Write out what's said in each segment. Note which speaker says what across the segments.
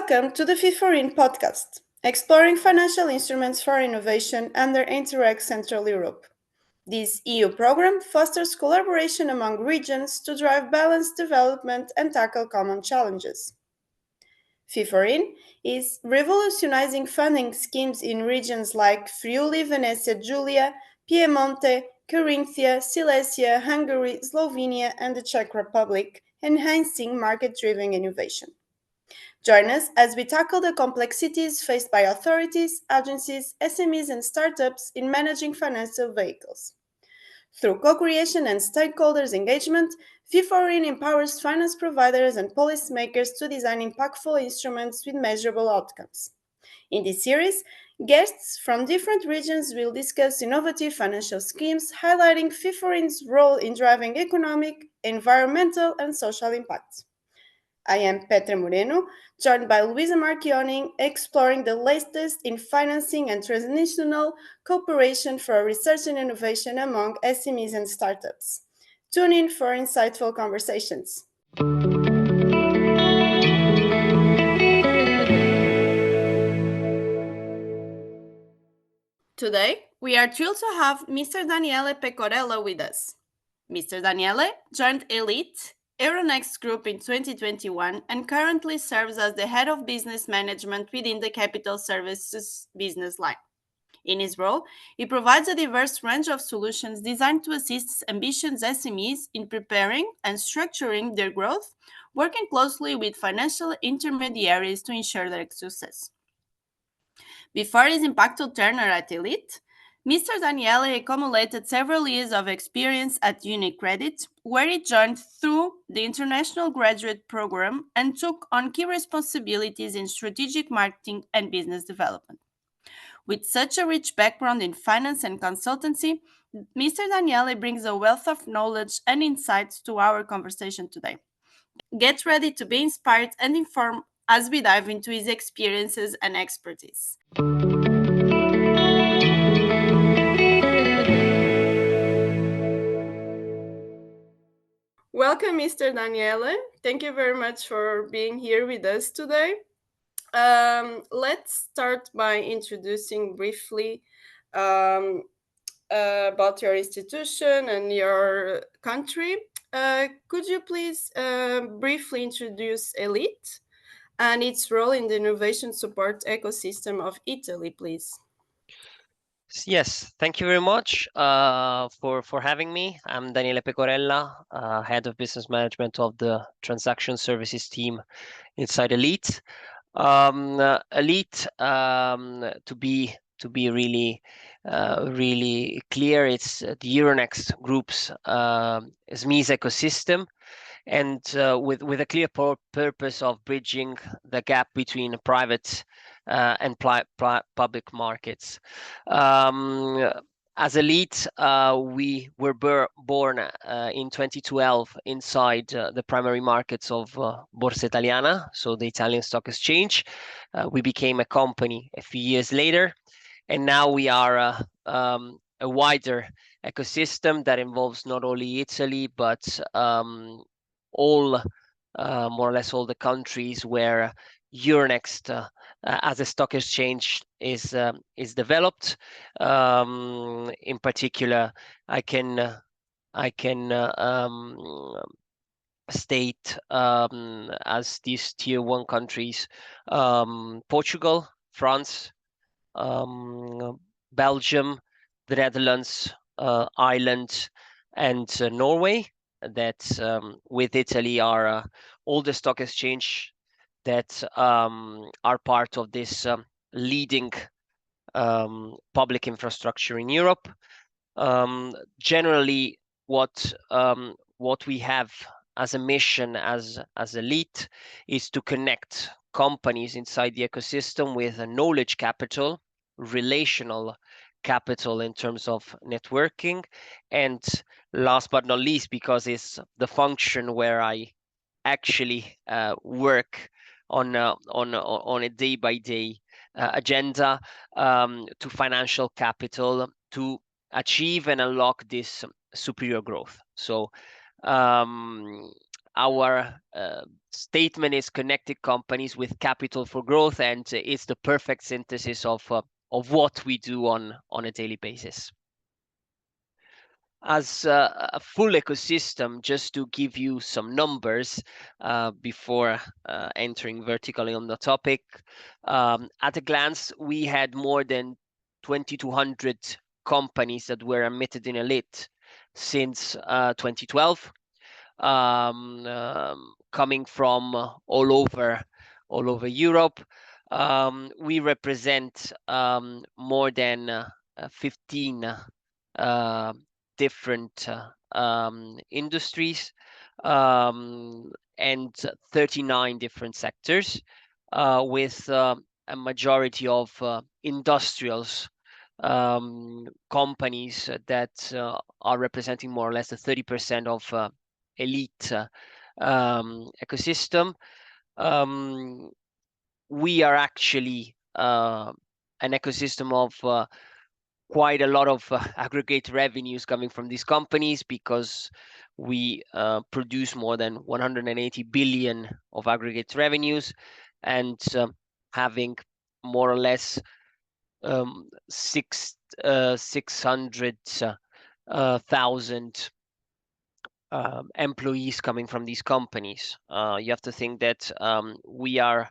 Speaker 1: Welcome to the FI4INN Podcast, exploring financial instruments for innovation under Interreg Central Europe. This EU program fosters collaboration among regions to drive balanced development and tackle common challenges. FI4INN is revolutionizing funding schemes in regions like Friuli, Venezia Giulia, Piemonte, Carinthia, Silesia, Hungary, Slovenia, and the Czech Republic, enhancing market-driven innovation. Join us as we tackle the complexities faced by authorities, agencies, SMEs, and startups in managing financial vehicles. Through co-creation and stakeholders' engagement, FI4INN empowers finance providers and policymakers to design impactful instruments with measurable outcomes. In this series, guests from different regions will discuss innovative financial schemes highlighting FI4INN's role in driving economic, environmental, and social impacts. I am Petra Moreno, joined by Luisa Marchioni, exploring the latest in financing and transnational cooperation for research and innovation among SMEs and startups. Tune in for insightful conversations. Today, we are thrilled to have Mr. Daniele Pecorella with us. Mr. Daniele joined Elite Euronext Group in 2021 and currently serves as the head of business management within the capital services business line. In his role, he provides a diverse range of solutions designed to assist ambitious SMEs in preparing and structuring their growth, working closely with financial intermediaries to ensure their success. Before his impactful tenure at Elite, Mr. Daniele accumulated several years of experience at UniCredit, where he joined through the International Graduate Program and took on key responsibilities in strategic marketing and business development. With such a rich background in finance and consultancy, Mr. Daniele brings a wealth of knowledge and insights to our conversation today. Get ready to be inspired and informed as we dive into his experiences and expertise. Welcome, Mr. Daniele. Thank you very much for being here with us today. Let's start by introducing briefly about your institution and your country. Could you please briefly introduce Elite and its role in the innovation support ecosystem of Italy, please?
Speaker 2: Yes, thank you very much for having me. I'm Daniele Pecorella, head of business management of the transaction services team inside Elite. Elite, to be really clear, it's the Euronext Group's SMEs ecosystem, and with a clear purpose of bridging the gap between private and public markets. As Elite, we were born in 2012 inside the primary markets of Borsa Italiana, so the Italian Stock Exchange. We became a company a few years later, and now we are a wider ecosystem that involves not only Italy, but more or less all the countries where Euronext as a stock exchange is developed. In particular, I can state as these tier 1 countries: Portugal, France, Belgium, the Netherlands, Ireland, and Norway. That with Italy are all the stock exchange that are part of this leading public infrastructure in Europe. Generally, what we have as a mission as Elite is to connect companies inside the ecosystem with a knowledge capital, relational capital in terms of networking, and last but not least, because it's the function where I actually work on a day-by-day agenda, to financial capital to achieve and unlock this superior growth. So our statement is connected companies with capital for growth, and it's the perfect synthesis of what we do on a daily basis. As a full ecosystem, just to give you some numbers before entering vertically on the topic, at a glance, we had more than 2,200 companies that were admitted in Elite since 2012, coming from all over Europe. We represent more than 15 uh, different industries and 39 different sectors, with a majority of industrials companies that are representing more or less the 30% of elite ecosystem. We are actually an ecosystem of quite a lot of aggregate revenues coming from these companies, because we produce more than 180 billion of aggregate revenues, and having more or less 600,000 employees coming from these companies. You have to think that we are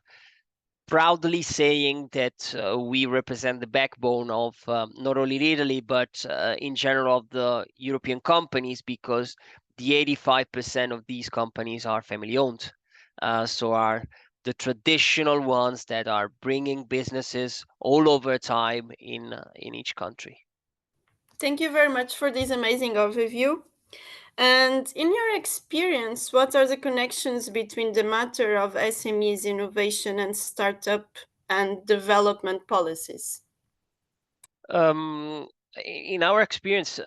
Speaker 2: proudly saying that we represent the backbone of not only Italy, but in general of the European companies, because the 85% of these companies are family owned. So are the traditional ones that are bringing businesses all over time in each country.
Speaker 1: Thank you very much for this amazing overview. And in your experience, what are the connections between the matter of SMEs innovation and startup and development policies?
Speaker 2: Um, in our experience,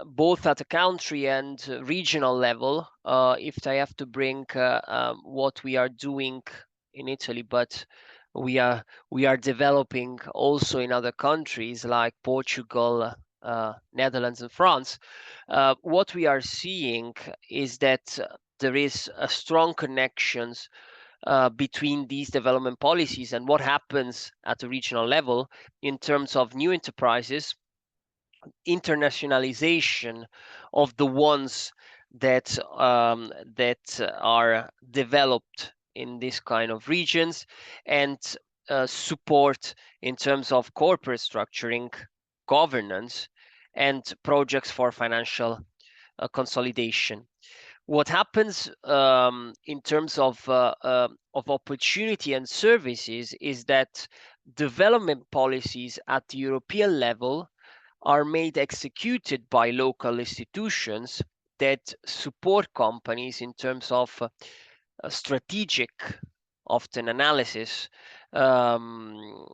Speaker 2: both at a country and regional level, if I have to bring what we are doing in Italy, but we are developing also in other countries like Portugal, Netherlands, and France. What we are seeing is that there is a strong connections between these development policies and what happens at the regional level in terms of new enterprises, internationalization of the ones that are developed in this kind of regions, and support in terms of corporate structuring, governance, and projects for financial consolidation. What happens in terms of opportunity and services is that development policies at the European level are made executed by local institutions that support companies in terms of strategic, often analysis, um,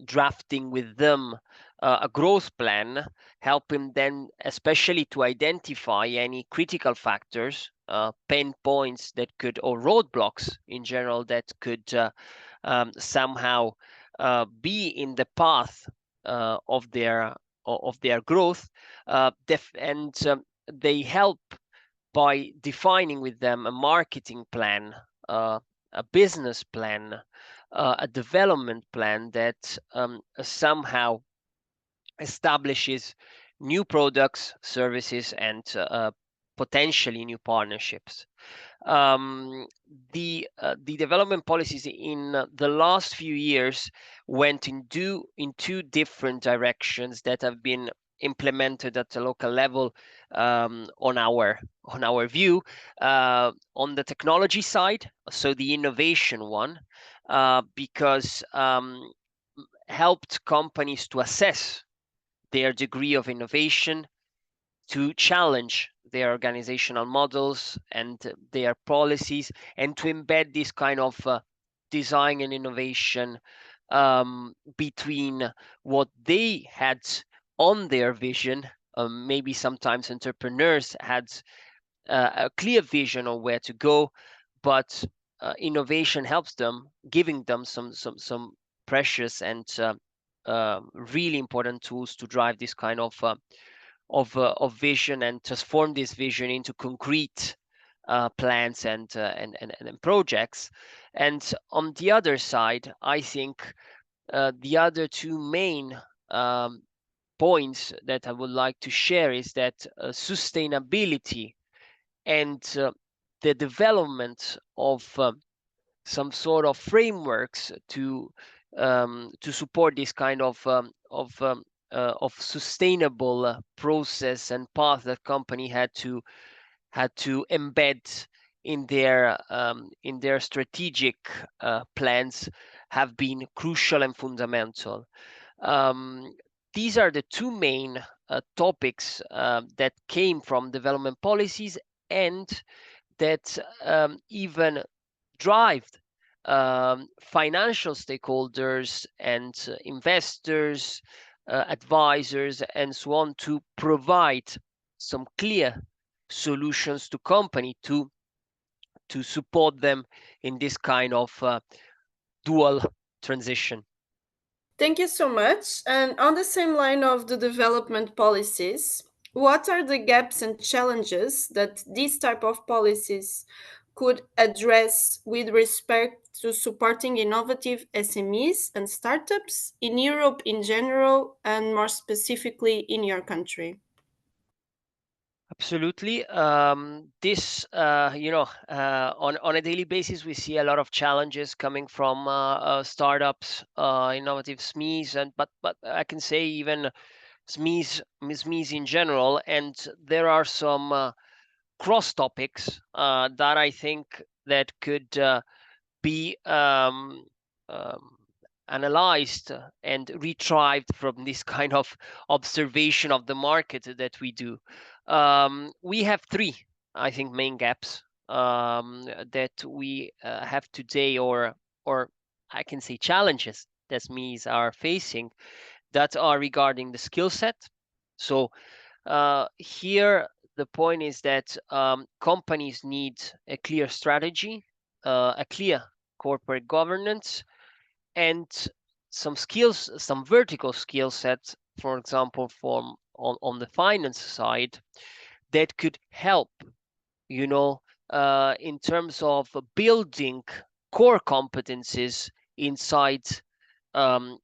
Speaker 2: drafting with them a growth plan, helping them especially to identify any critical factors, pain points that could, or roadblocks in general, that could somehow be in the path of their growth, and they help by defining with them a marketing plan, a business plan, a development plan that somehow establishes new products, services, and potentially new partnerships. Um, the development policies in the last few years went in two different directions that have been implemented at the local level, on our view, on the technology side, so the innovation one, because helped companies to assess their degree of innovation, to challenge their organizational models and their policies, and to embed this kind of design and innovation between what they had on their vision. Maybe sometimes entrepreneurs had a clear vision of where to go, but innovation helps them, giving them some precious and really important tools to drive this kind of vision and transform this vision into concrete plans and projects. And on the other side, I think the other two main points that I would like to share is that sustainability and the development of some sort of frameworks to support this kind of sustainable process and path that company had to embed in their strategic plans have been crucial and fundamental. Um, these are the two main topics that came from development policies and that even drive financial stakeholders and investors, advisors, and so on to provide some clear solutions to company to support them in this kind of dual transition.
Speaker 1: Thank you so much. And on the same line of the development policies, what are the gaps and challenges that these type of policies could address with respect to supporting innovative SMEs and startups in Europe in general and more specifically in your country?
Speaker 2: Absolutely. This, on a daily basis, we see a lot of challenges coming from startups, innovative SMEs, and but I can say even SMEs in general. And there are some cross topics that I think that could be um, analyzed and retrieved from this kind of observation of the market that we do. We have three, I think, main gaps that we have today, or I can say challenges that SMEs are facing that are regarding the skill set. So here the point is that companies need a clear strategy, a clear corporate governance, and some skills, some vertical skill sets, for example, from on the finance side, that could help, you know, in terms of building core competencies inside the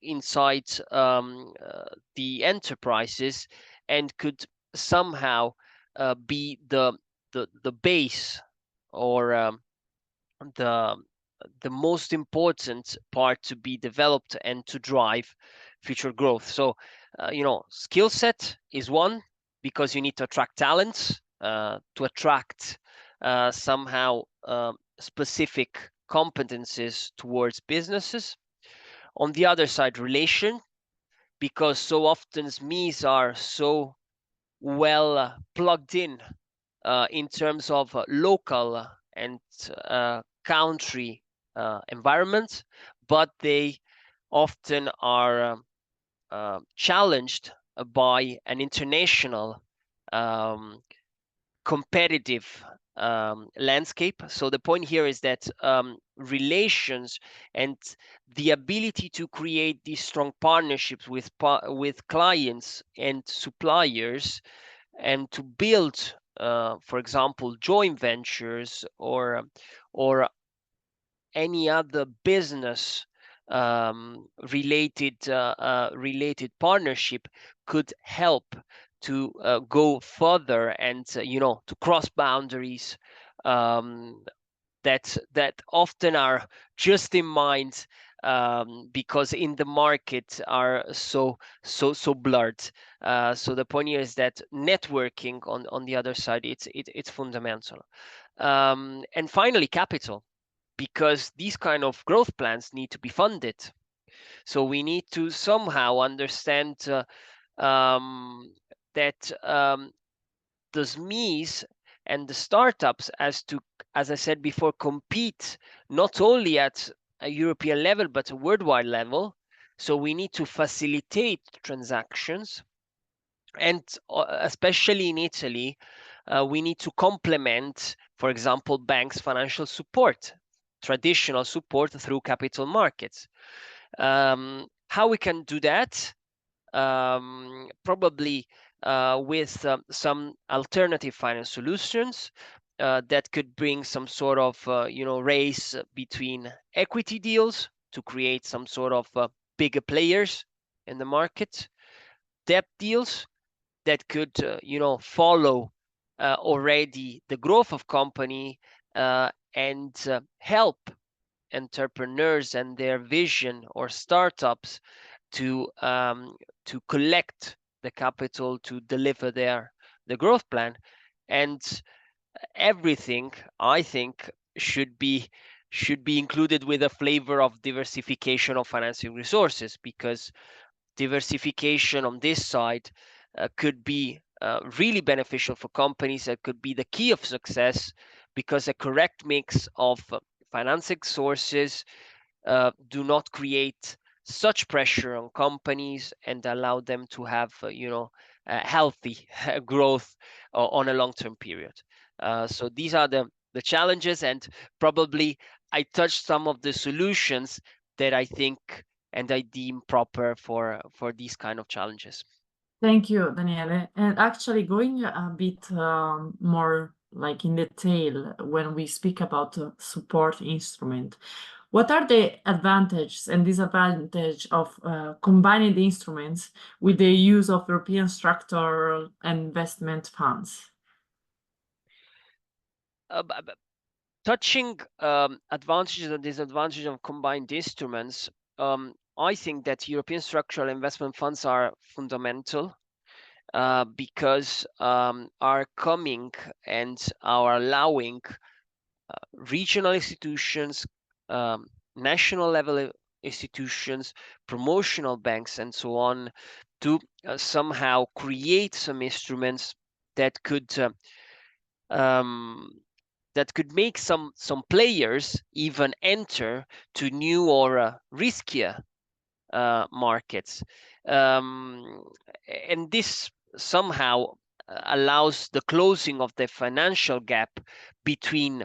Speaker 2: enterprises, and could somehow be the base, or the the most important part to be developed and to drive future growth. So, skill set is one, because you need to attract talents, to attract somehow specific competencies towards businesses. On the other side, relation, because so often SMEs are so well plugged in terms of local and country environments, but they often are challenged by an international um, competitive landscape. So the point here is that relations and the ability to create these strong partnerships with clients and suppliers, and to build, for example, joint ventures or any other business related partnership, could help to go further and to cross boundaries that often are just in mind, because in the market are so blurred. So the point here is that networking on the other side, it's fundamental. And finally, capital, because these kind of growth plans need to be funded. So we need to somehow understand that the SMEs and the startups, as I said before, compete not only at a European level but a worldwide level. So we need to facilitate transactions, and especially in Italy, we need to complement, for example, banks' financial support, traditional support through capital markets. How we can do that? Probably with some alternative finance solutions, that could bring some sort of race between equity deals to create some sort of bigger players in the market, debt deals that could follow already the growth of company and help entrepreneurs and their vision or startups to collect the capital to deliver the growth plan. And everything, I think, should be included with a flavor of diversification of financing resources, because diversification on this side could be really beneficial for companies. That could be the key of success, because a correct mix of financing sources do not create such pressure on companies and allow them to have healthy growth on a long-term period. So these are the challenges, and probably I touched some of the solutions that I think and I deem proper for these kind of challenges.
Speaker 3: Thank you, Daniele. And actually, going a bit more like in detail when we speak about support instrument, what are the advantages and disadvantages of combining the instruments with the use of European structural and investment funds?
Speaker 2: Touching advantages and disadvantages of combined instruments, I think that European structural investment funds are fundamental because are coming and are allowing regional institutions, national level institutions, promotional banks, and so on, to somehow create some instruments that could um, make some players even enter to new or riskier markets, and this somehow allows the closing of the financial gap between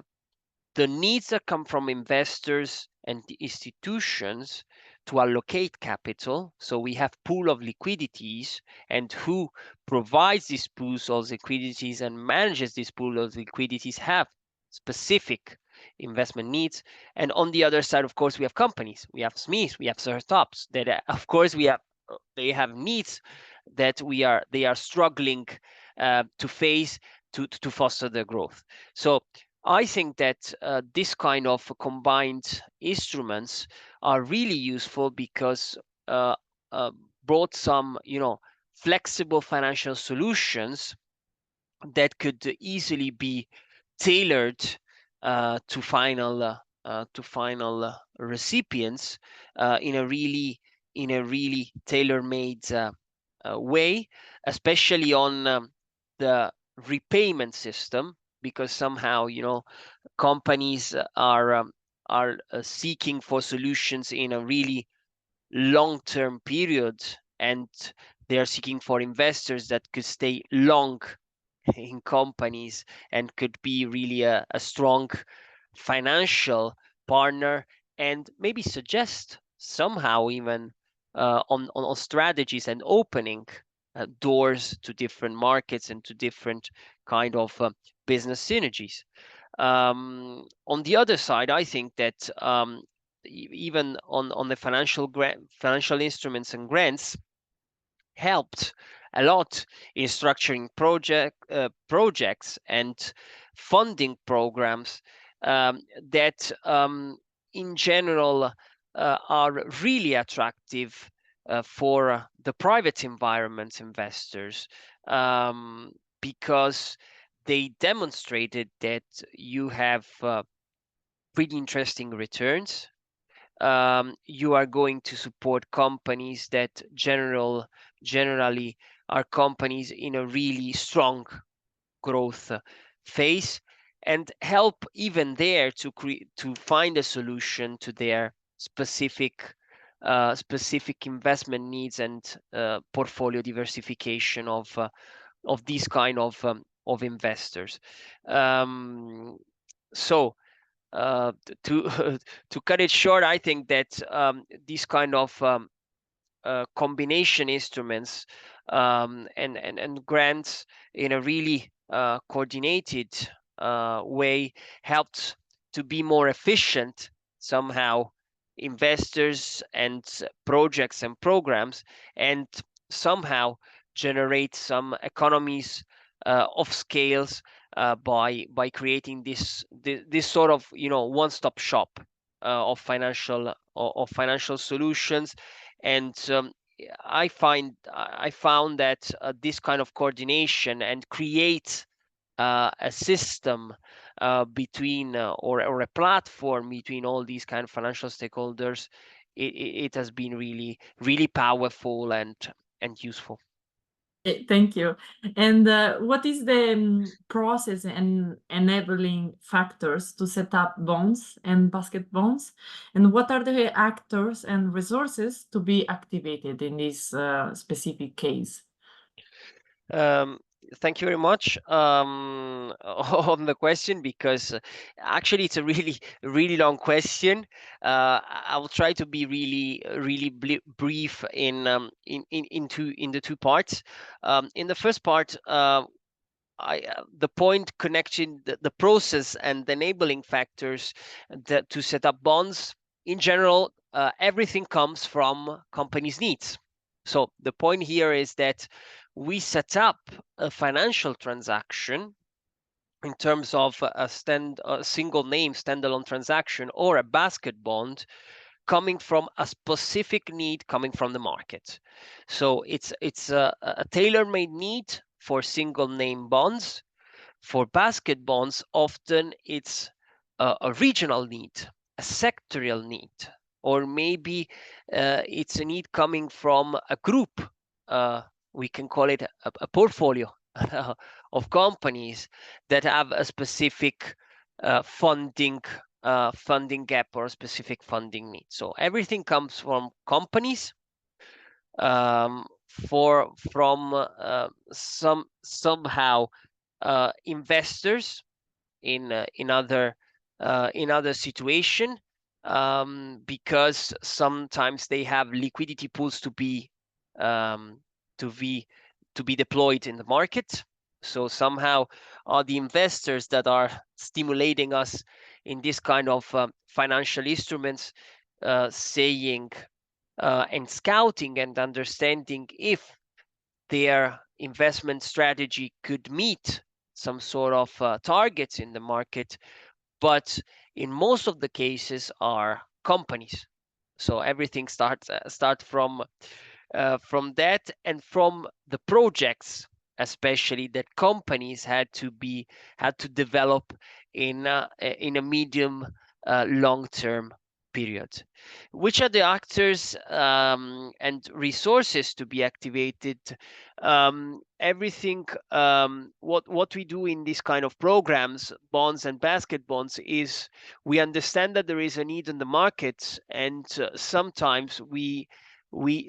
Speaker 2: the needs that come from investors and the institutions to allocate capital. So we have pool of liquidities, and who provides these pools of liquidities and manages this pool of liquidities have specific investment needs. And on the other side, of course, we have companies, we have SMEs, we have startups that, of course, they have needs that they are struggling to face to foster their growth. So I think that this kind of combined instruments are really useful because uh, brought some, flexible financial solutions that could easily be tailored to final recipients in a really tailor-made way, especially on the repayment system, because somehow companies are seeking for solutions in a really long-term period, and they are seeking for investors that could stay long in companies and could be really a strong financial partner, and maybe suggest somehow even on strategies and opening doors to different markets and to different kind of business synergies. On the other side, I think that even on the financial instruments and grants helped a lot in structuring projects and funding programs that in general are really attractive for the private environment investors, because they demonstrated that you have pretty interesting returns. You are going to support companies that generally are companies in a really strong growth phase, and help even there to find a solution to their specific investment needs and portfolio diversification of these kind of investors. So to to cut it short, I think that these kind of combination instruments and grants in a really coordinated way helped to be more efficient somehow investors and projects and programs, and somehow generate some economies of scales by creating this sort of one-stop shop of financial solutions. And I found that this kind of coordination and create a system between or a platform between all these kind of financial stakeholders, it has been really powerful and useful.
Speaker 3: Thank you. And what is the process and enabling factors to set up bonds and basket bonds? And what are the actors and resources to be activated in this specific case?
Speaker 2: Thank you very much on the question, because actually it's a really long question. I will try to be really brief in the two parts. In the first part, the point connection, the process and the enabling factors that to set up bonds in general, everything comes from companies' needs. So the point here is that we set up a financial transaction in terms of a single name standalone transaction or a basket bond coming from a specific need coming from the market. So it's a tailor-made need for single name bonds. For basket bonds, often it's a regional need, a sectorial need, or maybe it's a need coming from a group. We can call it a portfolio of companies that have a specific funding gap or a specific funding need. So everything comes from companies, from somehow investors in other situation, because sometimes they have liquidity pools to be deployed in the market. So somehow the investors that are stimulating us in this kind of financial instruments, saying and scouting and understanding if their investment strategy could meet some sort of targets in the market, but in most of the cases are companies. So everything starts from that, and from the projects, especially that companies had to develop in a medium long term period. Which are the actors and resources to be activated? Everything what we do in this kind of programs, bonds and basket bonds, is we understand that there is a need in the market, and sometimes we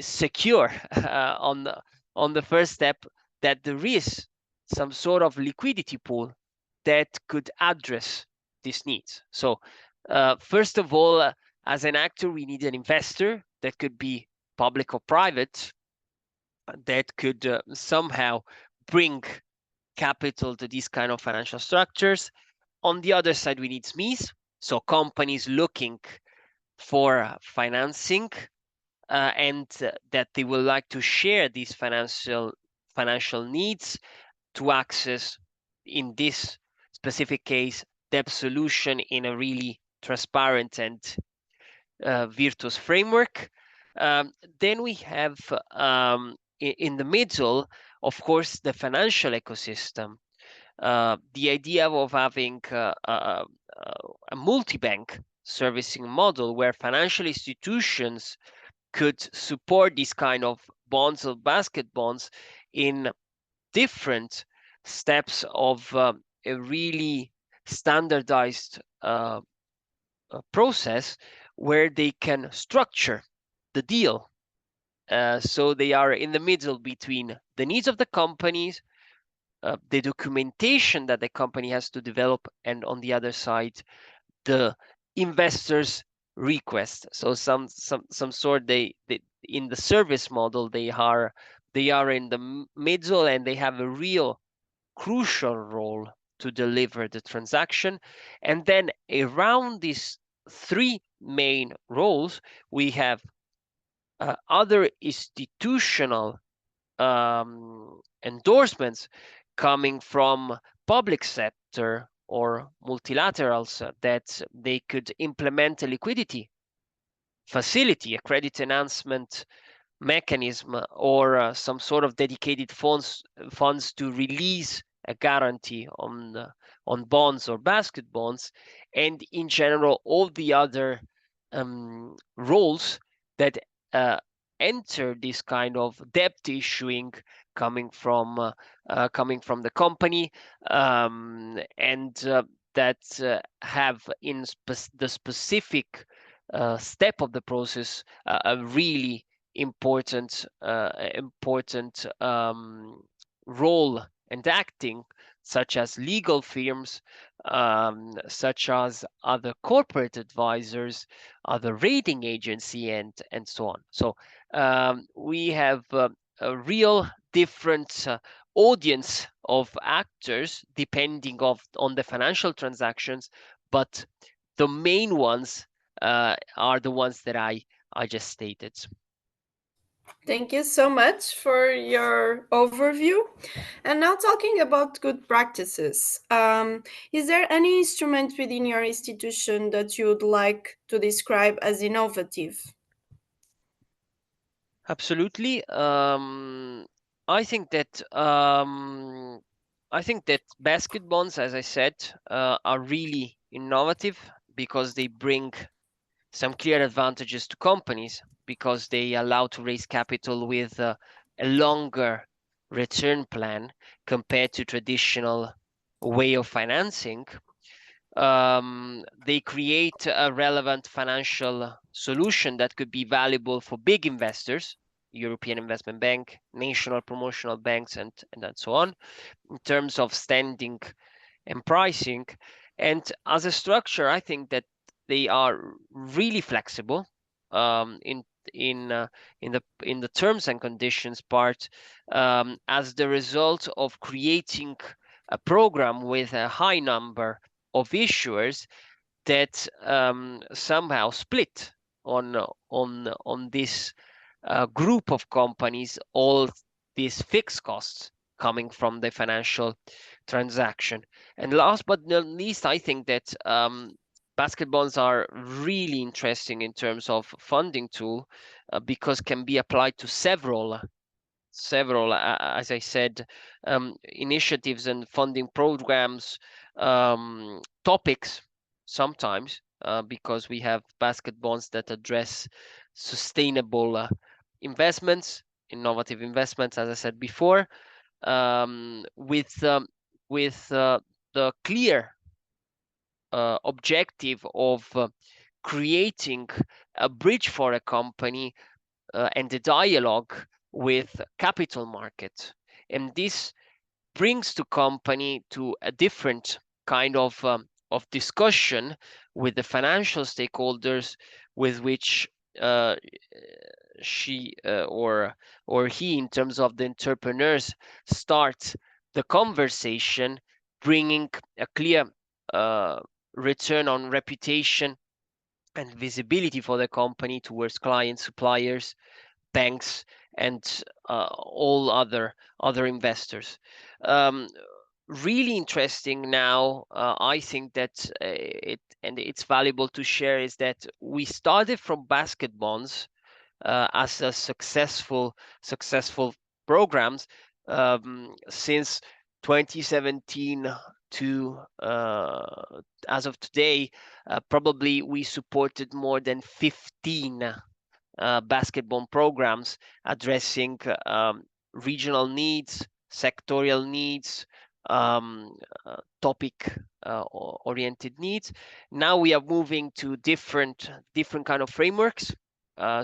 Speaker 2: secure on the first step that there is some sort of liquidity pool that could address these needs. So first of all, as an actor, we need an investor that could be public or private, that could somehow bring capital to these kind of financial structures. On the other side, we need SMEs, so companies looking for financing, and that they would like to share these financial needs to access, in this specific case, debt solution in a really transparent and virtuous framework. Then we have in the middle, of course, the financial ecosystem. The idea of having a multi-bank servicing model where financial institutions could support these kind of bonds or basket bonds in different steps of a really standardized process where they can structure the deal. So they are in the middle between the needs of the companies, the documentation that the company has to develop, and on the other side, the investors' request. So some sort they in the service model they are in the middle, and they have a real crucial role to deliver the transaction. And then around these three main roles, we have other institutional endorsements coming from public sector or multilaterals that they could implement a liquidity facility, a credit enhancement mechanism, or some sort of dedicated funds to release a guarantee on bonds or basket bonds, and in general all the other roles that enter this kind of debt issuing coming from the company, and that have in the specific step of the process a really important role and acting, such as legal firms, such as other corporate advisors, other rating agency, and so on. So we have a real different audience of actors depending on the financial transactions, but the main ones are the ones that I just stated.
Speaker 1: Thank you so much for your overview. And now, talking about good practices, is there any instrument within your institution that you would like to describe as innovative?
Speaker 2: Absolutely. I think that basket bonds, as I said, are really innovative because they bring some clear advantages to companies, because they allow to raise capital with a longer return plan compared to traditional way of financing. They create a relevant financial solution that could be valuable for big investors, European Investment Bank, national promotional banks, and so on, in terms of standing and pricing. And as a structure, I think that they are really flexible in the terms and conditions part, as the result of creating a program with a high number of issuers that somehow split on this group of companies all these fixed costs coming from the financial transaction. And last but not least, I think that basket bonds are really interesting in terms of funding tool, because can be applied to several, as I said, initiatives and funding programs, topics sometimes, because we have basket bonds that address sustainable investments, innovative investments, as I said before, with the clear objective of creating a bridge for a company and a dialogue with capital market. And this brings the company to a different kind of discussion with the financial stakeholders with which she or he, in terms of the entrepreneurs, start the conversation, bringing a clear return on reputation and visibility for the company towards clients, suppliers, banks, and all other investors. Really interesting now. I think that it's valuable to share is that we started from basket bonds as a successful programs since 2017 to as of today. Probably we supported more than 15 basket bond programs addressing regional needs, sectorial needs, topic oriented needs. Now we are moving to different kind of frameworks.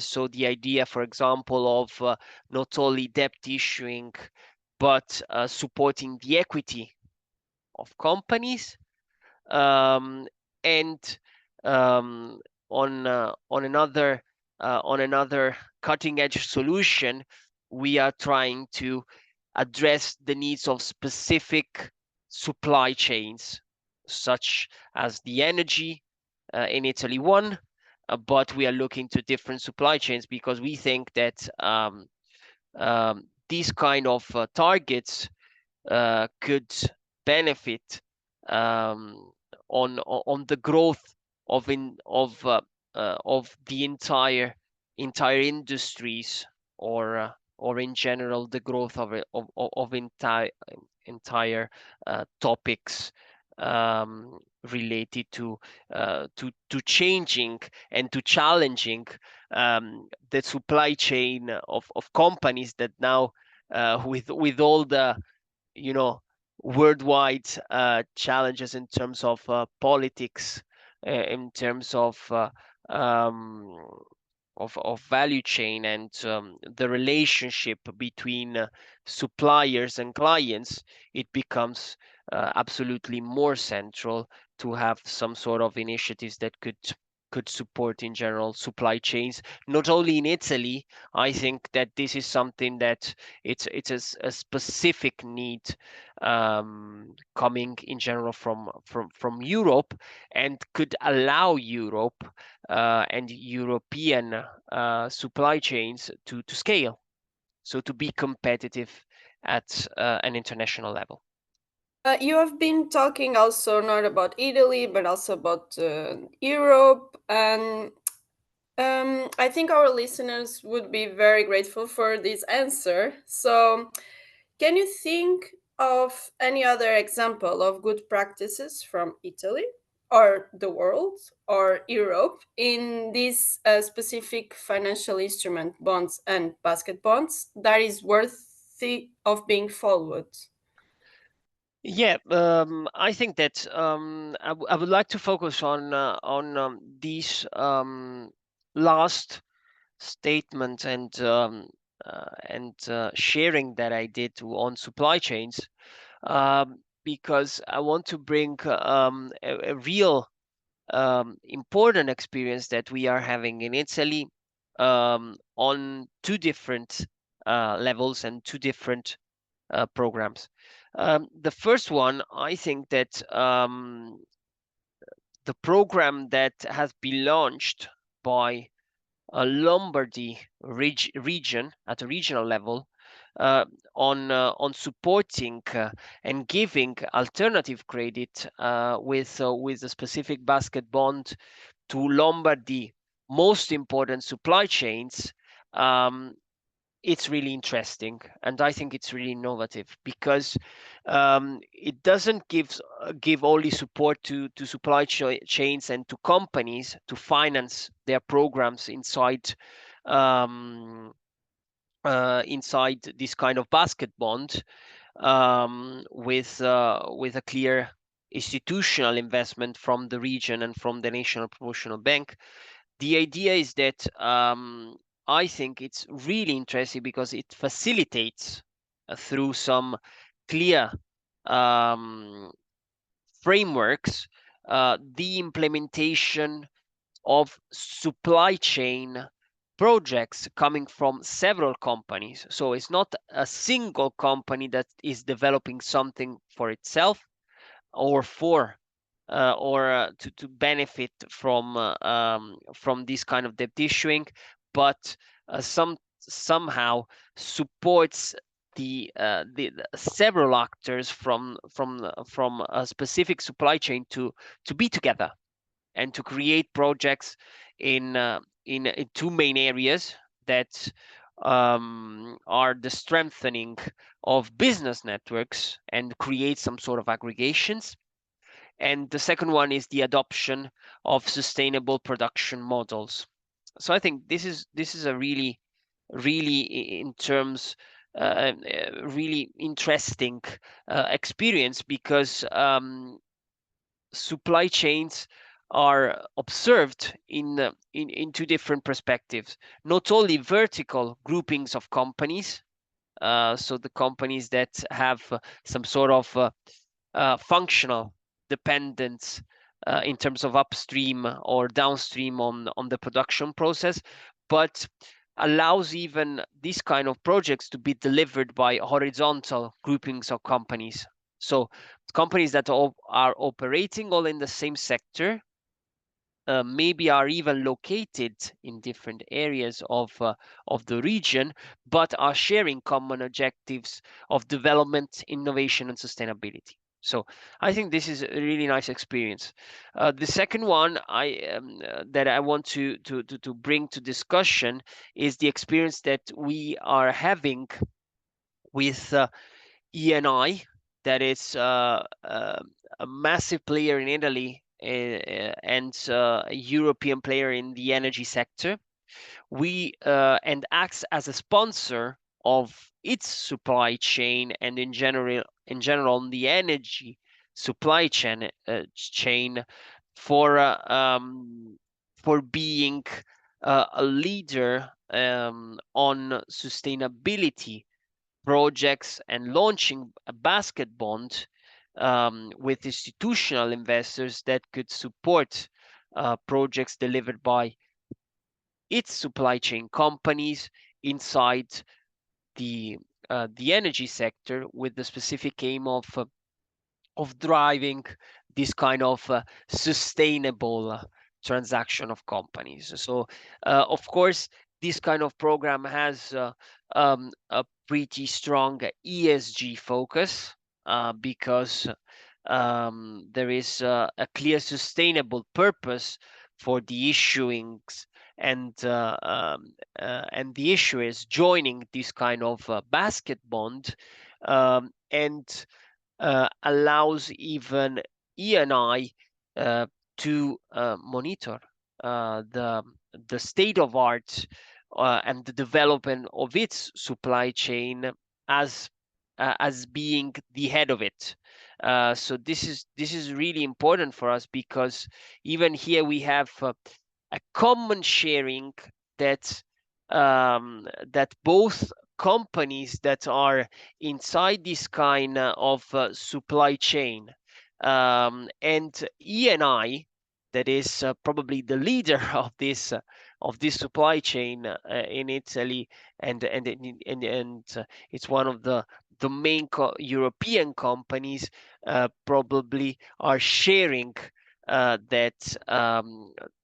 Speaker 2: So the idea, for example, of not only debt issuing, but supporting the equity of companies, and on another cutting edge solution, we are trying to address the needs of specific supply chains, such as the energy in Italy one, but we are looking to different supply chains because we think that these kind of targets could benefit on the growth of the entire industries, or in general the growth of entire topics related to changing and to challenging the supply chain of companies that now with all the worldwide challenges in terms of politics, in terms um, of value chain, and the relationship between suppliers and clients, it becomes absolutely more central to have some sort of initiatives that could support in general supply chains, not only in Italy. I think that this is something that it's a specific need coming in general from Europe, and could allow Europe and European supply chains to scale, so to be competitive at an international level.
Speaker 1: You have been talking also not about Italy, but also about Europe, and I think our listeners would be very grateful for this answer. So, can you think of any other example of good practices from Italy or the world or Europe in this specific financial instrument, bonds and basket bonds, that is worthy of being followed?
Speaker 2: Yeah, I think that I would like to focus on these last statement and sharing that I did on supply chains, because I want to bring a real important experience that we are having in Italy on two different levels and two different programs. The first one, I think that the program that has been launched by a Lombardy region at a regional level, on supporting and giving alternative credit with a specific basket bond to Lombardy most important supply chains. It's really interesting, and I think it's really innovative, because it doesn't give only support to supply chains and to companies to finance their programs inside inside this kind of basket bond, with a clear institutional investment from the region and from the national promotional bank. The idea is that I think it's really interesting because it facilitates through some clear frameworks the implementation of supply chain projects coming from several companies. So it's not a single company that is developing something for itself, or to benefit from this kind of debt issuing, but somehow supports the several actors from a specific supply chain to be together and to create projects in two main areas that are the strengthening of business networks and create some sort of aggregations. And the second one is the adoption of sustainable production models. So I think this is a really in terms really interesting experience, because supply chains are observed in two different perspectives. Not only vertical groupings of companies, so the companies that have some sort of functional dependence in terms of upstream or downstream on the production process, but allows even these kind of projects to be delivered by horizontal groupings of companies. So companies that are operating all in the same sector, maybe are even located in different areas of the region, but are sharing common objectives of development, innovation, and sustainability. So I think this is a really nice experience. The second one that I want to bring to discussion is the experience that we are having with ENI, that is a massive player in Italy and a European player in the energy sector. We and acts as a sponsor of its supply chain, and in general on the energy supply chain for being a leader on sustainability projects and launching a basket bond with institutional investors that could support projects delivered by its supply chain companies inside the energy sector, with the specific aim of driving this kind of sustainable transaction of companies. So, of course, this kind of program has a pretty strong ESG focus because there is a clear sustainable purpose for the issuings and the issuers joining this kind of basket bond, and allows even ENI to monitor the state of art and the development of its supply chain as being the head of it. So this is really important for us, because even here we have a common sharing that that both companies that are inside this kind of supply chain and ENI, that is probably the leader of this supply chain in Italy, and it's one of the main European companies, probably are sharing that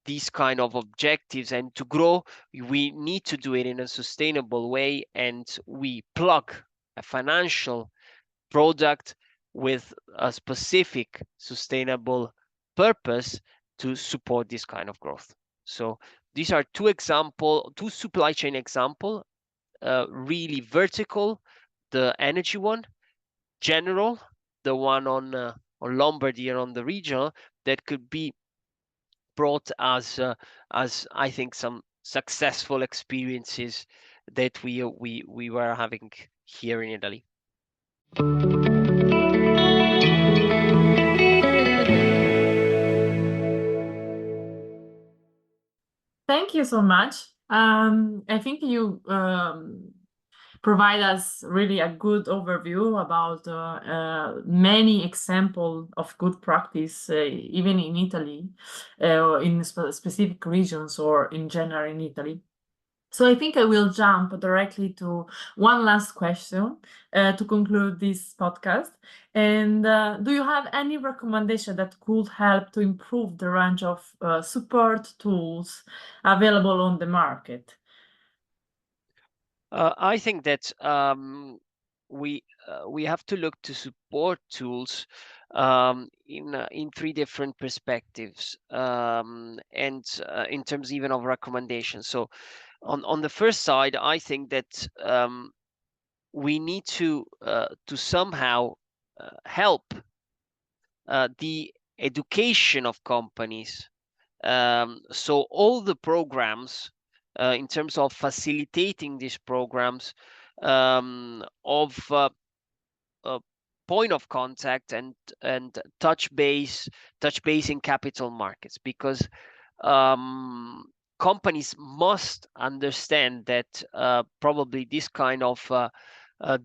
Speaker 2: these kind of objectives, and to grow we need to do it in a sustainable way, and we plug a financial product with a specific sustainable purpose to support this kind of growth. So these are two supply chain example, really vertical, the energy one, general, the one on Lombardy and on the regional, that could be brought as I think some successful experiences that we were having here in Italy.
Speaker 3: Thank you so much. I think you provide us really a good overview about many examples of good practice, even in Italy, in specific regions, or in general in Italy. So I think I will jump directly to one last question to conclude this podcast. And do you have any recommendation that could help to improve the range of support tools available on the market?
Speaker 2: I think that we have to look to support tools in three different perspectives, and in terms even of recommendations. So on the first side, I think that we need to somehow help the education of companies. So all the programs, in terms of facilitating these programs, of point of contact and touch base in capital markets, because companies must understand that probably this kind of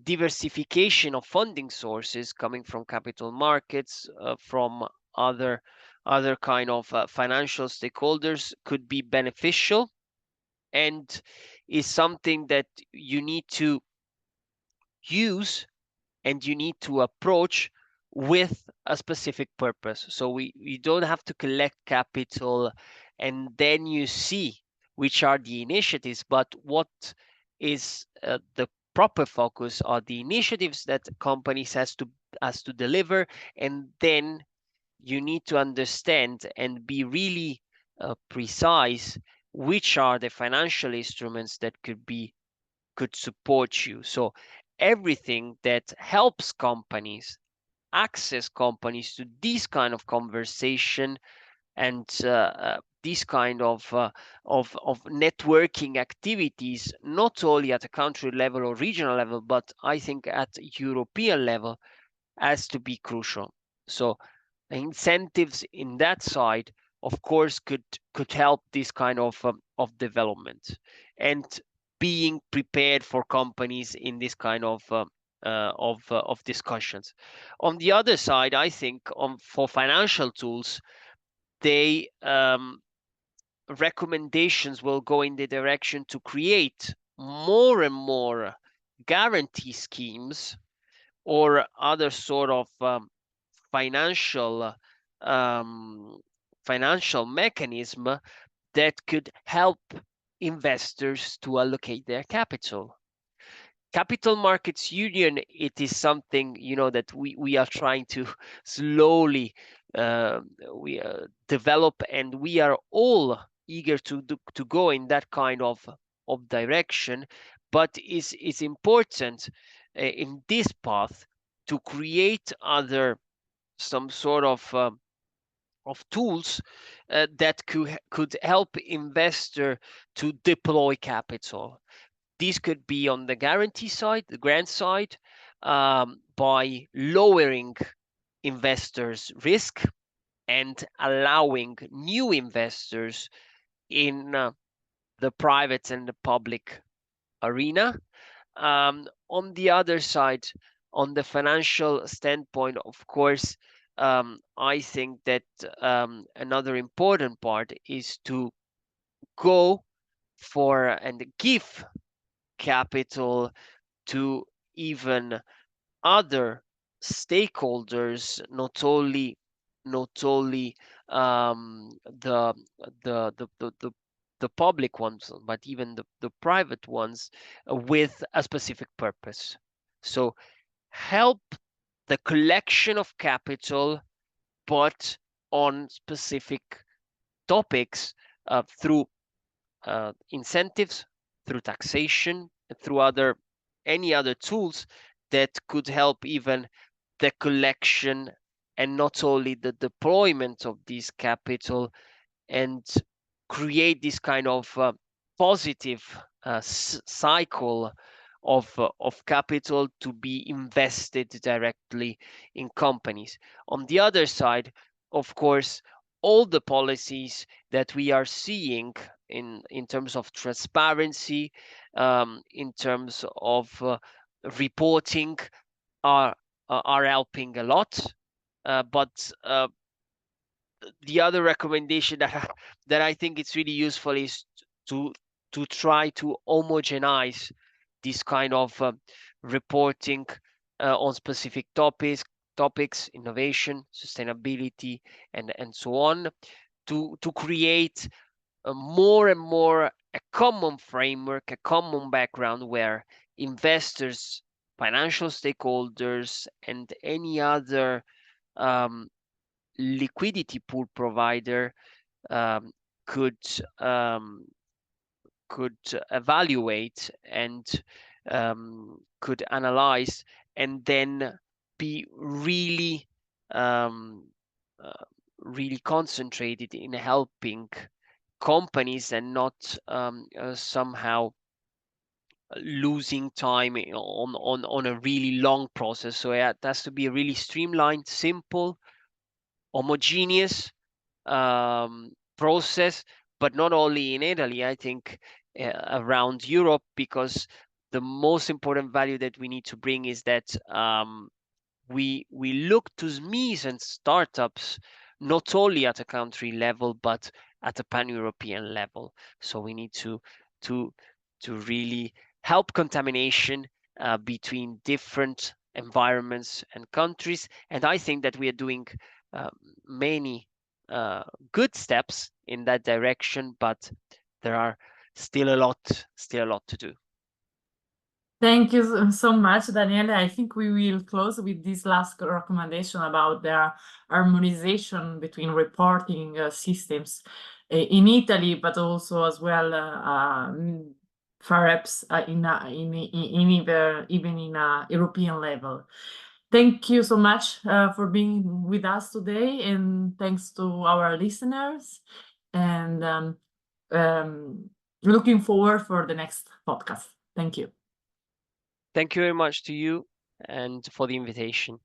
Speaker 2: diversification of funding sources coming from capital markets, from other kind of financial stakeholders, could be beneficial, and is something that you need to use and you need to approach with a specific purpose. So we don't have to collect capital and then you see which are the initiatives, but what is the proper focus are the initiatives that companies has to deliver, and then you need to understand and be really precise which are the financial instruments that could support you. So everything that helps companies access companies to this kind of conversation and this kind of networking activities, not only at a country level or regional level, but I think at European level, has to be crucial. So incentives in that side, of course, could help this kind of development and being prepared for companies in this kind of discussions. On the other side, I think for financial tools, they recommendations will go in the direction to create more and more guarantee schemes or other sort of financial um, financial mechanism that could help investors to allocate their capital. Capital markets union, it is something that we are trying to slowly uh, we develop, and we are all eager to go in that kind of direction. But is important in this path to create other some sort of tools that could help investor to deploy capital. This could be on the guarantee side, the grant side, by lowering investors' risk and allowing new investors in the private and the public arena. On the other side, on the financial standpoint, of course, I think that another important part is to go for and give capital to even other stakeholders, not only the, the public ones, but even the private ones with a specific purpose. So help the collection of capital, but on specific topics through incentives, through taxation, through any other tools that could help even the collection and not only the deployment of this capital, and create this kind of positive cycle of capital to be invested directly in companies. On the other side, of course, all the policies that we are seeing in terms of transparency, in terms of reporting, are are helping a lot. But the other recommendation that I think it's really useful is to try to homogenize this kind of reporting on specific topics, innovation, sustainability, and so on, to create more and more a common framework, a common background where investors, financial stakeholders, and any other um, liquidity pool provider um, could um, could evaluate and could analyze, and then be um, uh, really concentrated in helping companies and not somehow losing time on a really long process. So it has to be really streamlined, simple, homogeneous process, but not only in Italy, I think around Europe, because the most important value that we need to bring is that we look to SMEs and startups not only at a country level but at a pan-European level. So we need to to really help contamination between different environments and countries. And I think that we are doing many good steps in that direction, but there are still a lot to do.
Speaker 3: Thank you so much, Daniele. I think we will close with this last recommendation about the harmonization between reporting systems in Italy, but also as well perhaps even in a European level. Thank you so much for being with us today, and thanks to our listeners. And looking forward for the next podcast. Thank you.
Speaker 2: Thank you very much to you and for the invitation.